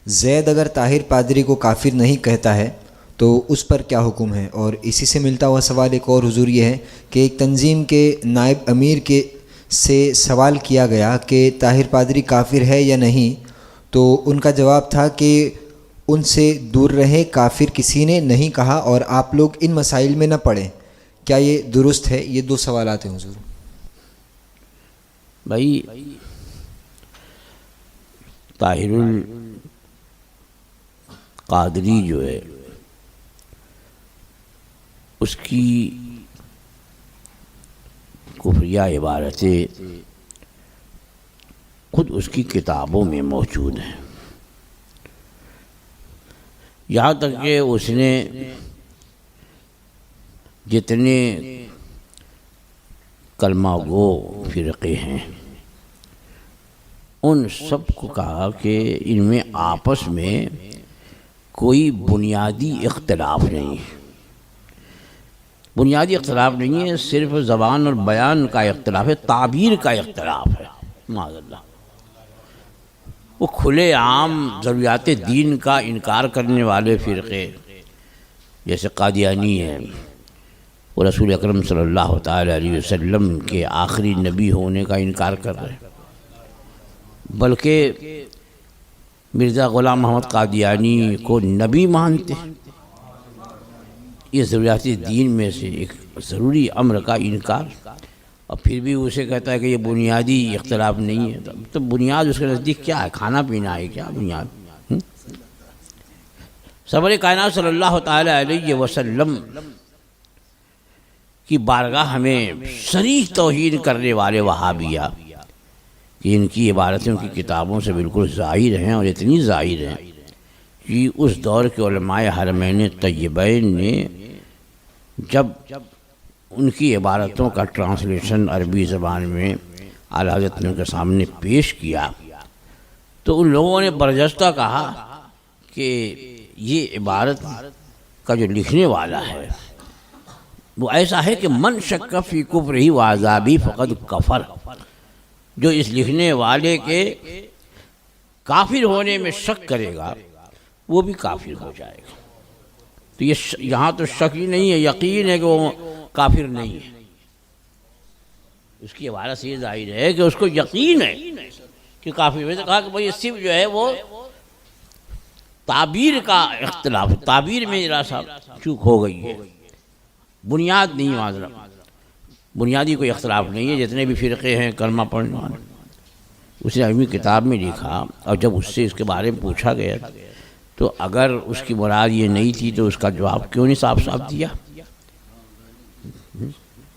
زید اگر طاہر پادری کو کافر نہیں کہتا ہے تو اس پر کیا حکم ہے؟ اور اسی سے ملتا ہوا سوال ایک اور حضور یہ ہے کہ ایک تنظیم کے نائب امیر سے سوال کیا گیا کہ طاہر پادری کافر ہے یا نہیں، تو ان کا جواب تھا کہ ان سے دور رہے، کافر کسی نے نہیں کہا، اور آپ لوگ ان مسائل میں نہ پڑیں۔ کیا یہ درست ہے؟ یہ دو سوالات ہیں حضور۔ بھائی طاہر القادری جو ہے اس کی کفریہ عبارتیں خود اس کی کتابوں میں موجود ہیں، یہاں تک کہ اس نے جتنے کلمہ گو فرقے ہیں ان سب کو کہا کہ ان میں آپس میں کوئی بنیادی اختلاف نہیں ہے، بنیادی اختلاف نہیں ہے، صرف زبان اور بیان کا اختلاف ہے، تعبیر کا اختلاف ہے۔ معاذ اللہ، وہ کھلے عام ضروریات دین کا انکار کرنے والے فرقے جیسے قادیانی ہیں، وہ رسول اکرم صلی اللہ تعالی علیہ وسلم کے آخری نبی ہونے کا انکار کر رہے ہیں، بلکہ مرزا غلام محمد قادیانی کو نبی مانتے ہیں۔ یہ ضروریات دین میں سے ایک ضروری امر کا انکار، اور پھر بھی اسے کہتا ہے کہ یہ بنیادی اختلاف نہیں ہے۔ تو بنیاد اس کے نزدیک کیا ہے؟ کھانا پینا ہے کیا بنیاد؟ سرور کائنات صلی اللہ تعالی علیہ وسلم کی بارگاہ میں صریح توہین کرنے والے وہابیہ کہ ان کی عبارتیں ان کی کتابوں سے بالکل ظاہر ہیں، اور اتنی ظاہر ہیں کہ اس دور کے علماء حرمین طیبین نے جب ان کی عبارتوں کا ٹرانسلیشن عربی زبان میں اعلیٰ حضرت نے ان کے سامنے پیش کیا تو ان لوگوں نے برجستہ کہا کہ یہ عبارت کا جو لکھنے والا ہے وہ ایسا ہے کہ من شک فی کفرہ و عذابی فقد کفر، جو اس لکھنے والے کے کافر ہونے میں شک کرے گا وہ بھی کافر ہو جائے گا۔ تو یہ یہاں تو شک ہی نہیں ہے، یقین ہے کہ وہ کافر نہیں ہے۔ اس کی عبارت سے یہ ظاہر ہے کہ اس کو یقین ہے کہ کافر ہے۔ کہا کہ بھئی صرف جو ہے وہ تعبیر کا اختلاف، تعبیر میں ذرا سا چوک ہو گئی ہے، بنیاد نہیں ہے، معذرت بنیادی کوئی اختلاف نہیں ہے۔ جتنے بھی فرقے ہیں کلمہ پڑھنے والے، اس نے علمی کتاب میں لکھا، اور جب اس سے اس کے بارے میں پوچھا گیا تو اگر اس کی مراد یہ نہیں تھی تو اس کا جواب کیوں نہیں صاف صاف دیا؟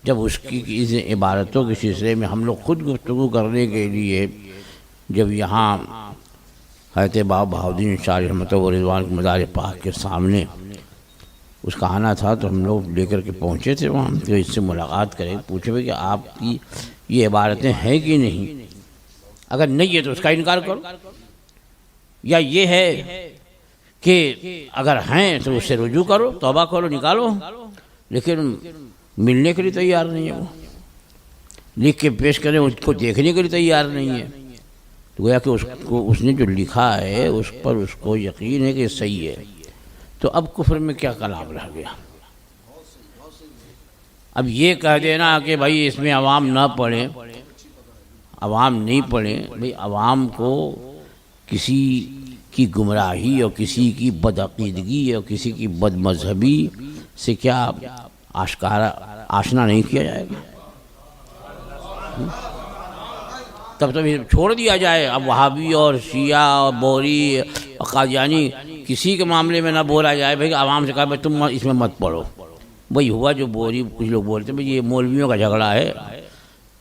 جب اس کی اس عبارتوں کے سلسلے میں ہم لوگ خود گفتگو کرنے کے لیے جب یہاں حضرت بابا بہاؤالدین شاہ رحمۃ و رضوان کے مزار پاک کے سامنے اس کا آنا تھا تو ہم لوگ لے کر کے پہنچے تھے وہاں، تو اس سے ملاقات کریں، پوچھے کہ آپ کی یہ عبارتیں ہیں کہ نہیں، اگر نہیں ہے تو اس کا انکار کرو، یا یہ ہے کہ اگر ہیں تو اس سے رجوع کرو، توبہ کرو، نکالو، لیکن ملنے کے لیے تیار نہیں ہے، وہ لکھ کے پیش کریں، اس کو دیکھنے کے لیے تیار نہیں ہے۔ تو گویا کہ اس نے جو لکھا ہے اس پر اس کو یقین ہے کہ صحیح ہے، تو اب کفر میں کیا کلام رہ گیا؟ اب یہ کہہ دینا کہ بھائی اس میں عوام نہ پڑھیں، عوام نہیں پڑھیں، بھائی عوام کو کسی کی گمراہی اور کسی کی بدعقیدگی اور کسی کی بد مذہبی سے کیا آشنا نہیں کیا جائے گا؟ تب تو چھوڑ دیا جائے۔ اب وہابی اور شیعہ اور بوری اور قادیانی کسی کے معاملے میں نہ بولا جائے، بھائی عوام سے کہا بھائی تم اس میں مت پڑھو۔ وہی ہوا جو بوری کچھ لوگ بولتے ہیں بھائی یہ مولویوں کا جھگڑا ہے،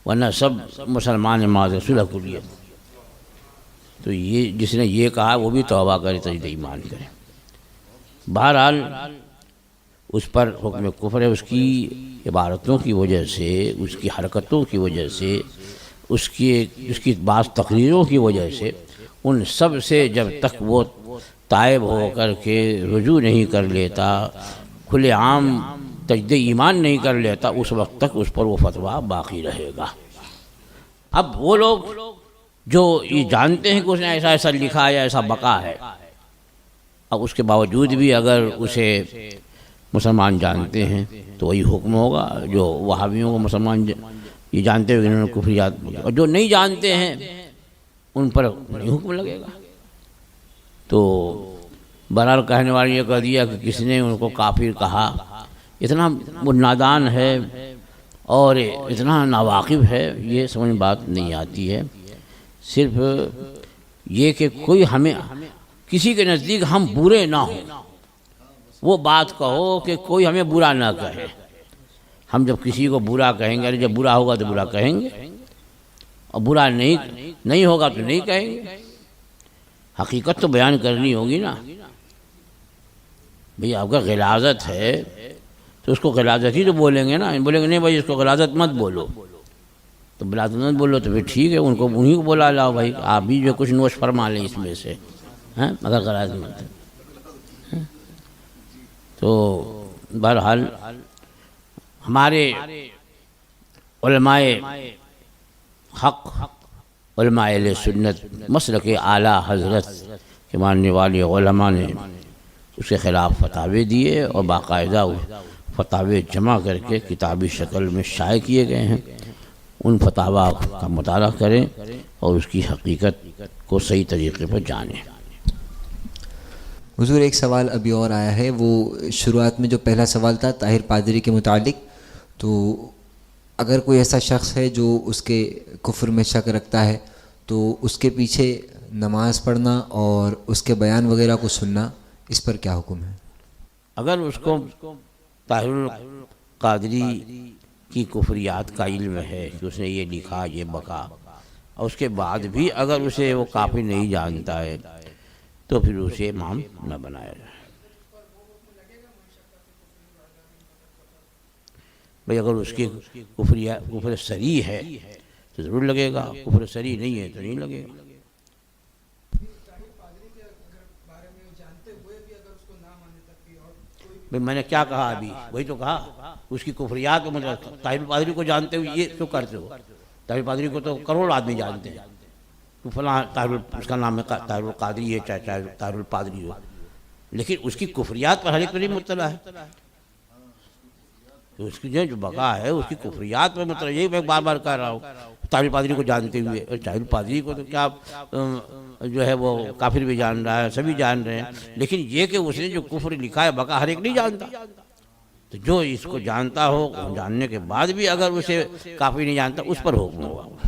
ورنہ سب مسلمان نماز صلح کے لیے۔ تو یہ جس نے یہ کہا وہ بھی توبہ کرے، تجدید ایمان کرے۔ بہرحال اس پر حکم کفر ہے، اس کی عبارتوں کی وجہ سے، اس کی حرکتوں کی وجہ سے، اس کی بعض تقریروں کی وجہ سے، ان سب سے جب تک وہ تائب ہو کر کے رجوع نہیں کر لیتا، کھلے عام تجدید ایمان نہیں کر لیتا، اس وقت تک اس پر وہ فتویٰ باقی رہے گا۔ اب وہ لوگ جو یہ جانتے ہیں کہ اس نے ایسا ایسا لکھا ہے یا ایسا بقا ہے، اور اس کے باوجود بھی اگر اسے مسلمان جانتے ہیں تو وہی حکم ہوگا جو وہابیوں کو مسلمان یہ جانتے ہوئے انہوں نے کفریات، اور جو نہیں جانتے ہیں ان پر نہیں حکم لگے گا۔ تو بہرحال کہنے والی یہ کہہ دیا کہ کس نے ان کو کافر کہا، اتنا وہ نادان ہے اور اتنا ناواقف ہے، یہ سمجھ بات نہیں آتی ہے۔ صرف یہ کہ کوئی ہمیں کسی کے نزدیک ہم برے نہ ہوں، وہ بات کہو کہ کوئی ہمیں برا نہ کہے۔ ہم جب کسی کو برا کہیں گے، جب برا ہوگا تو برا کہیں گے، اور برا نہیں ہوگا تو نہیں کہیں گے۔ حقیقت تو بیان کرنی ہوگی نا۔ بھئی آپ کا غلاظت ہے تو اس کو غلاظت ہی تو بولیں گے نا، بولیں گے نہیں بھائی اس کو غلاظت مت بولو، تو غلاظت مت بولو تو پھر ٹھیک ہے، انہیں کو بولا لاؤ بھائی، آپ بھی جو کچھ نوش فرما لیں اس میں سے، اگر غلاظت مت ہے۔ تو بہرحال ہمارے علماء حق، علماء اہل سنت، مسلک اعلیٰ حضرت کے ماننے والے علماء نے اس کے خلاف فتاوے دیے، اور باقاعدہ فتاوے جمع کر کے کتابی شکل میں شائع کیے گئے ہیں۔ ان فتاویٰ کا مطالعہ کریں اور اس کی حقیقت کو صحیح طریقے پر جانیں۔ حضور ایک سوال ابھی اور آیا ہے، وہ شروعات میں جو پہلا سوال تھا طاہر پادری کے متعلق، تو اگر کوئی ایسا شخص ہے جو اس کے کفر میں شک رکھتا ہے تو اس کے پیچھے نماز پڑھنا اور اس کے بیان وغیرہ کو سننا، اس پر کیا حکم ہے؟ اگر اس کو طاہر القادری کی کفریات کا علم ہے کہ اس نے یہ لکھا یہ بکا، اور اس کے بعد بھی اگر اسے وہ کافر نہیں جانتا ہے تو پھر اسے امام نہ بنایا جائے۔ بھئی اگر اس کی کفر صریح ہے تو ضرور لگے گا، کفر صریح نہیں ہے تو نہیں لگے گا۔ بھئی میں نے کیا کہا ابھی، وہی تو کہا، اس کی کفریات کو مطلب طاہر پادری کو جانتے ہوئے یہ کیوں کرتے ہو؟ طاہر پادری کو تو کروڑ آدمی جانتے ہیں، تو فلاں طاہر اس کا نام ہے طاہر القادری ہے، چاہے طاہر الپادری ہو، لیکن اس کی کفریات پر ہر ایک نہیں مطلع ہے۔ تو اس کی جو بقا ہے اس کی کفریات پر مطلع، یہی میں بار بار کہہ رہا ہوں، طاہر پادری کو جانتے ہوئے، اور طاہر پادری کو تو کیا جو ہے وہ کافر بھی جان رہا ہے، سبھی جان رہے ہیں، لیکن یہ کہ اس نے جو کفر لکھا ہے بقا ہر ایک نہیں جانتا۔ تو جو اس کو جانتا ہو، جاننے کے بعد بھی اگر اسے کافر نہیں جانتا، اس پر حکم ہوگا۔